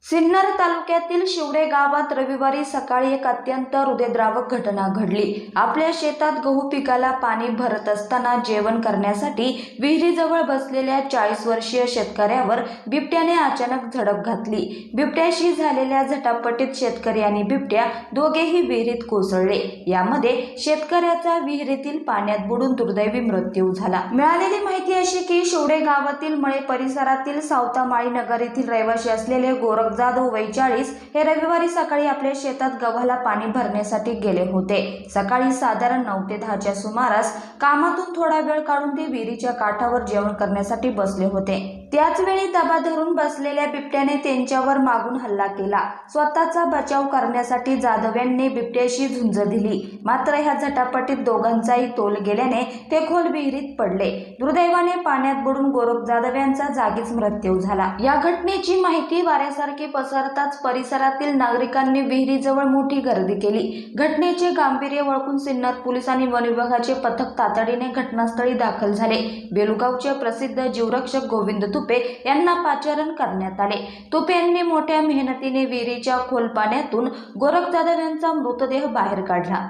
सिन्नर तालुक्यातील शिवडे गावात रविवारी सकाळी एक अत्यंत हृदयद्रावक घटना घडली। आपल्या शेतात गहू पिकाला पाणी भरत असताना जेवण करण्यासाठी विहिरीजवळ बसलेल्या 40 वर्षीय शेतकऱ्यावर बिबट्याने अचानक झडप घातली। बिबट्याशी झालेल्या झटापटीत शेतकरी आणि बिबट्या दोघेही विहिरीत कोसळले। यामध्ये शेतकऱ्याचा विहिरीतील पाण्यात बुडून दुर्दैवी मृत्यू झाला। मिळालेली माहिती अशी की शिवडे गावातील मळे परिसरातील सावतामाळी नगर येथील रहिवासी असलेले गोरख जाधव 42 हे रविवारी सकाळी आपल्या शेतात गव्हाला पाणी भरण्यासाठी गेले होते। सकाळी साधारण 9 ते 10 च्या सुमारास कामातून थोडा वेळ काढून ते विहिरीच्या काठावर जेवण करण्यासाठी बसले होते। त्याच वेळी दबा धरून बसलेल्या बिबट्याने त्यांच्यावर मागून हल्ला केला। स्वतःचा बचाव करण्यासाठी जाधव यांनी बिबट्याशी झुंज दिली, मात्र ह्या झटापटीत दोघांचाही तोल गेल्याने ते खोल विहिरीत पडले। दुर्दैवाने पाण्यात बुडून गोरख जाधव यांचा जागीच मृत्यू झाला। या घटनेची माहिती वाऱ्यासारखी पसरताच परिसरातील नागरिकांनी विहिरीजवळ मोठी गर्दी केली। घटनेचे गांभीर्य ओळखून सिन्नर पोलीस आणि वन विभागाचे पथक तातडीने घटनास्थळी दाखल झाले। बेलूगावचे प्रसिद्ध जीवरक्षक गोविंद तुपे यांना पाचारण करण्यात आले। तुपे यांनी मोठ्या मेहनतीने विहिरीच्या खोल पाण्यातून गोरख जाधव यांचा मृतदेह बाहेर काढला।